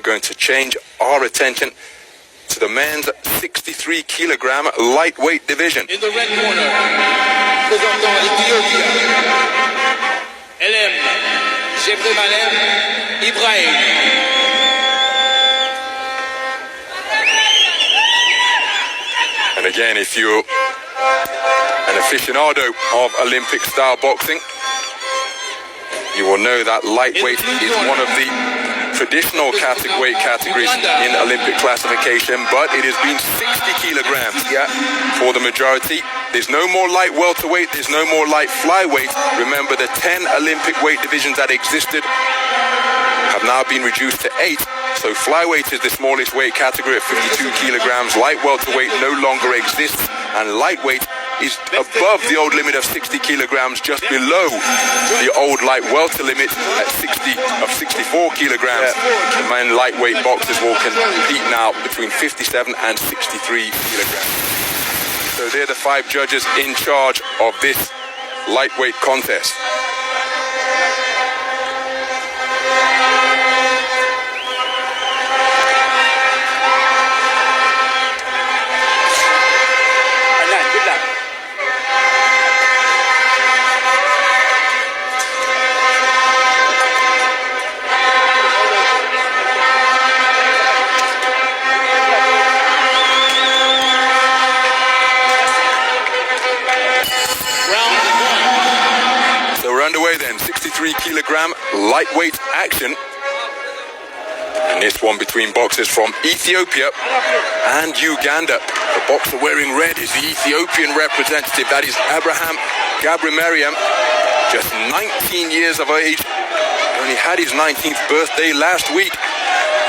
we're going to change our attention to the men's 63 kilogram lightweight division. In the red corner, présentant Ethiopia, LM, Jebrem Ibrahim. And again, if you're an aficionado of Olympic-style boxing, you will know that lightweight is one of the traditional weight categories in Olympic classification, but it has been 60 kilograms for the majority. There's no more light welterweight, there's no more light flyweight. Remember, the 10 Olympic weight divisions that existed have now been reduced to 8. So flyweight is the smallest weight category at 52 kilograms. Light welterweight no longer exists, and lightweight is above the old limit of 60 kilograms, just below the old light welter limit at 64 kilograms. The men lightweight boxers will compete now between 57 and 63 kilograms. So they're the 5 judges in charge of this lightweight contest. Underway then, 63 kilogram lightweight action. And this one between boxers from Ethiopia and Uganda. The boxer wearing red is the Ethiopian representative. That is Abraham Gabramariam, just 19 years of age. Only had his 19th birthday last week.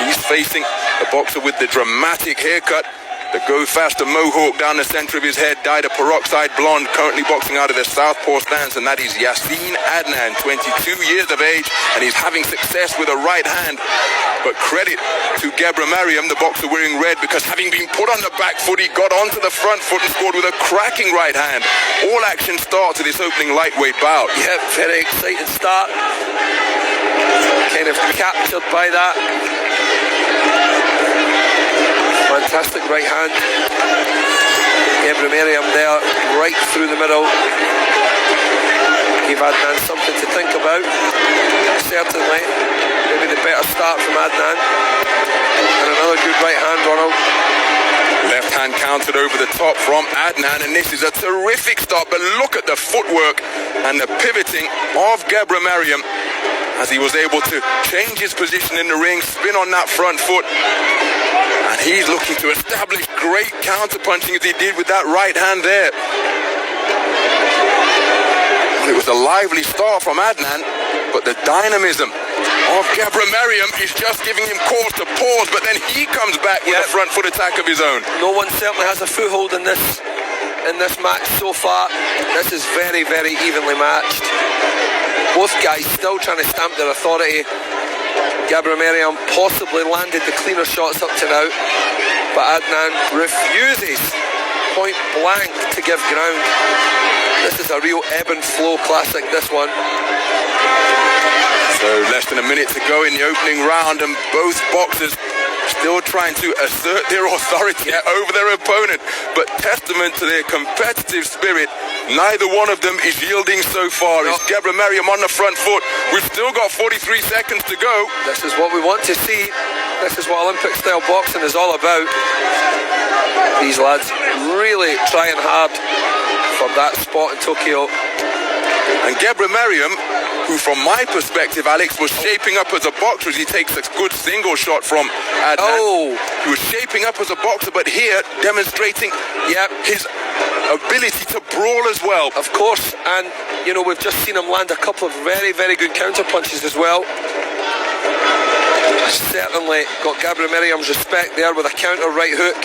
He's facing the boxer with the dramatic haircut, the go faster mohawk down the center of his head, dyed a peroxide blonde, currently boxing out of the southpaw stance, and that is Yassine Adnan, 22 years of age, and he's having success with a right hand. But credit to Gabramariam, the boxer wearing red, because having been put on the back foot, he got onto the front foot and scored with a cracking right hand. All action starts to this opening lightweight bout. Yeah, very exciting start. Kind of captured by that. Fantastic right hand. Gabramariam there, right through the middle. Gave Adnan something to think about. Certainly, maybe the better start from Adnan. And another good right hand, Ronald. Left hand countered over the top from Adnan, and this is a terrific start. But look at the footwork and the pivoting of Gabramariam as he was able to change his position in the ring, spin on that front foot. And he's looking to establish great counter-punching as he did with that right hand there. It was a lively start from Adnan, but the dynamism of Gabramariam is just giving him cause to pause, but then he comes back with a front foot attack of his own. No one certainly has a foothold in this match so far. This is very, very evenly matched. Both guys still trying to stamp their authority. Gabramariam possibly landed the cleaner shots up to now, but Adnan refuses point blank to give ground. This is a real ebb and flow classic, this one. So less than a minute to go in the opening round, and both boxers still trying to assert their authority over their opponent, but testament to their competitive spirit. Neither one of them is yielding so far. It's Gabramariam on the front foot. We've still got 43 seconds to go. This is what we want to see. This is what Olympic style boxing is all about. These lads really trying hard for that spot in Tokyo. And Gabramariam, who from my perspective, Alex, was shaping up as a boxer as he takes a good single shot from Adnan. He was shaping up as a boxer, but here demonstrating his ability to brawl as well. Of course, and you know, we've just seen him land a couple of very, very good counter punches as well. Certainly got Gabramariam's respect there with a counter right hook.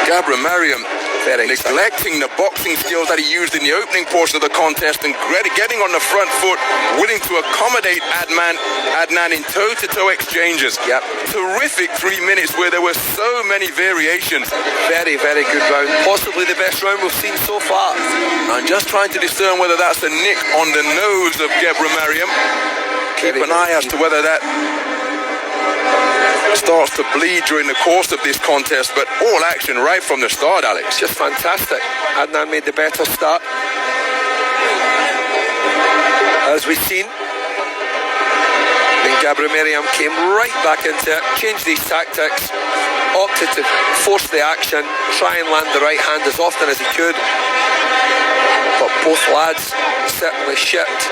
Gabramariam neglecting the boxing skills that he used in the opening portion of the contest and getting on the front foot, willing to accommodate Adnan in toe-to-toe exchanges. Terrific 3 minutes where there were so many variations. Very, very good round. Possibly the best round we've seen so far. I'm just trying to discern whether that's a nick on the nose of Gabramariam. keep an eye as to whether that starts to bleed during the course of this contest, but all action right from the start, Alex. Just fantastic. Adnan made the better start. As we've seen, then Gabriel came right back into it, changed his tactics, opted to force the action, try and land the right hand as often as he could. But both lads certainly shipped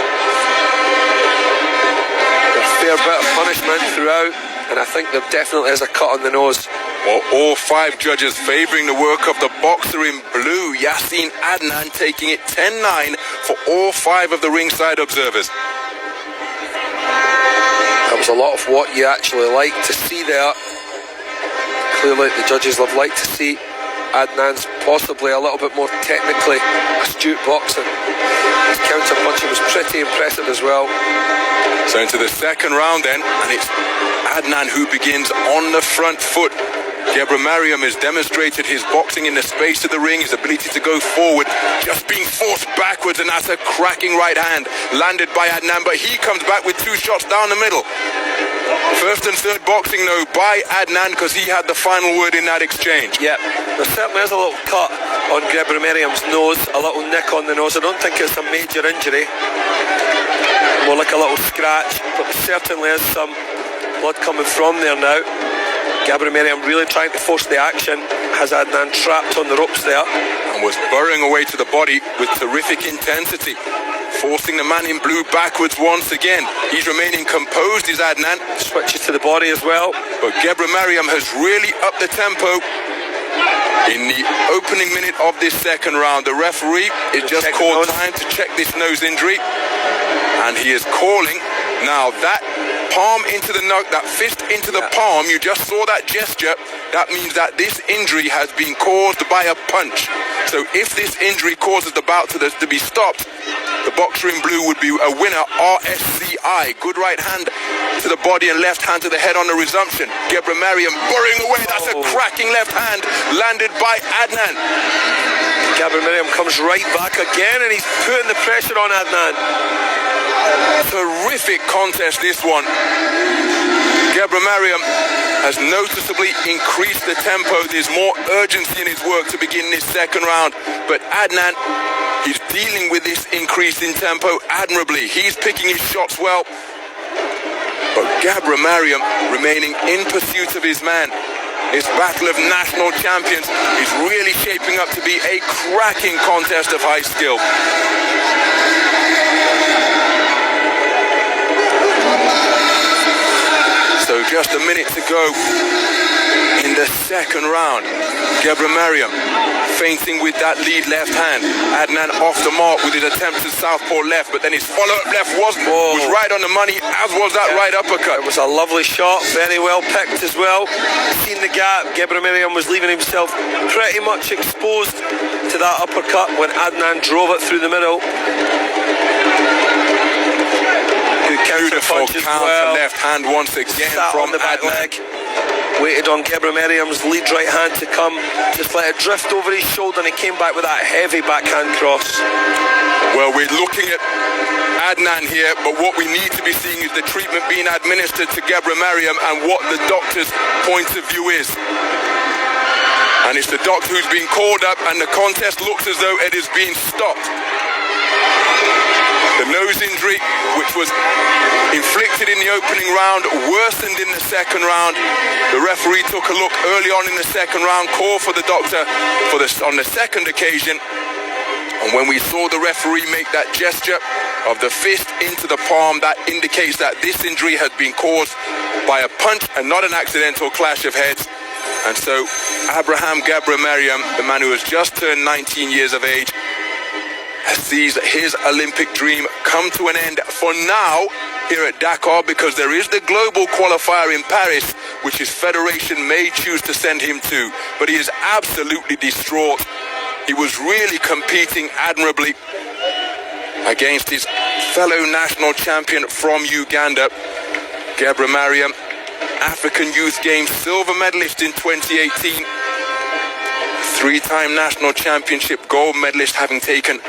a fair bit of punishment throughout, and I think there definitely is a cut on the nose. Well, all 5 judges favouring the work of the boxer in blue, Yasin Adnan, taking it 10-9 for all 5 of the ringside observers. That was a lot of what you actually like to see there. Clearly the judges have liked to see Adnan's possibly a little bit more technically astute boxing. His counter punching was pretty impressive as well. So into the second round then, and it's Adnan who begins on the front foot. Gebremariam has demonstrated his boxing in the space of the ring, his ability to go forward, just being forced backwards, and that's a cracking right hand landed by Adnan, but he comes back with 2 shots down the middle. First and third boxing though by Adnan, because he had the final word in that exchange. Yeah, there certainly is a little cut on Gebremariam's nose, a little nick on the nose. I don't think it's a major injury, more like a little scratch, but there certainly is some blood coming from there now. Gabriel really trying to force the action, has Adnan trapped on the ropes there. And was burrowing away to the body with terrific intensity, forcing the man in blue backwards once again. He's remaining composed, is Adnan. Switches to the body as well. But Gebremariam has really upped the tempo. In the opening minute of this second round, the referee is just called time to check this nose injury. And he is calling now that palm into the nose, that fist into the palm, you just saw that gesture. That means that this injury has been caused by a punch. So if this injury causes the bout to be stopped, the boxer in blue would be a winner, RSCI. Good right hand to the body and left hand to the head on the resumption. Gebremariam burrowing away, that's a cracking left hand landed by Adnan. Gabriel comes right back again and he's putting the pressure on Adnan. Terrific contest this one. Gebremariam has noticeably increased the tempo. There's more urgency in his work to begin this second round. But Adnan, he's dealing with this increase in tempo admirably. He's picking his shots well. But Gebremariam remaining in pursuit of his man. This battle of national champions is really shaping up to be a cracking contest of high skill. So just a minute to go in the second round. Gebremariam feinting with that lead left hand. Adnan off the mark with his attempt to southpaw left, but then his follow-up left was right on the money, as was that right uppercut. It was a lovely shot, very well picked as well. Seen the gap, Gebremariam was leaving himself pretty much exposed to that uppercut when Adnan drove it through the middle. Beautiful counter left hand once again from the back leg. Waited on Gebremariam's lead right hand to come, just let it drift over his shoulder, and he came back with that heavy backhand cross. Well, we're looking at Adnan here, but what we need to be seeing is the treatment being administered to Gebremariam and what the doctor's point of view is. And it's the doctor who's been called up, and the contest looks as though it is being stopped. The nose injury, which was inflicted in the opening round, worsened in the second round. The referee took a look early on in the second round, called for the doctor on the second occasion. And when we saw the referee make that gesture of the fist into the palm, that indicates that this injury has been caused by a punch and not an accidental clash of heads. And so Abram Gebremariam, the man who has just turned 19 years of age, sees his Olympic dream come to an end for now here at Dakar, because there is the global qualifier in Paris, which his federation may choose to send him to. But he is absolutely distraught. He was really competing admirably against his fellow national champion from Uganda. Gebremariam, African Youth Games silver medalist in 2018, three-time national championship gold medalist, having taken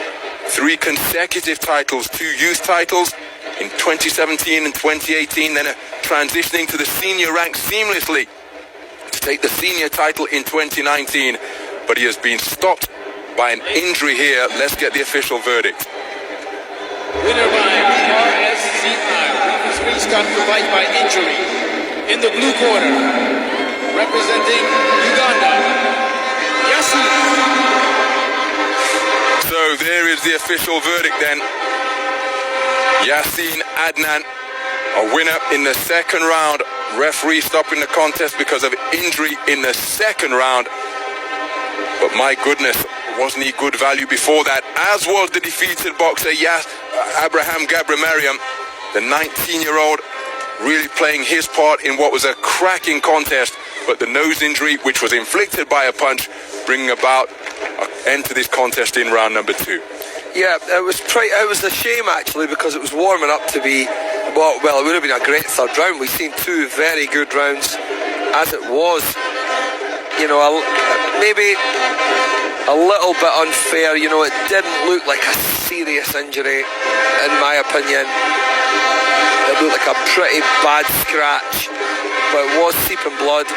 3 consecutive titles, 2 youth titles in 2017 and 2018, then transitioning to the senior ranks seamlessly to take the senior title in 2019. But he has been stopped by an injury here. Let's get the official verdict. Winner by RSCI, disqualified by injury. In the blue corner, representing Uganda, Yasin. So there is the official verdict then. Yasin Adnan, a winner in the second round. Referee stopping the contest because of injury in the second round. But my goodness, wasn't he good value before that? As was the defeated boxer Abraham Gabramariam, the 19-year-old, really playing his part in what was a cracking contest. But the nose injury, which was inflicted by a punch, bringing about an end to this contest in round number 2. Yeah, it was a shame actually, because it was warming up to be, well, it would have been a great third round. We've seen 2 very good rounds. As it was, you know, maybe a little bit unfair. You know, it didn't look like a serious injury, in my opinion. It looked like a pretty bad scratch, but it was seeping blood.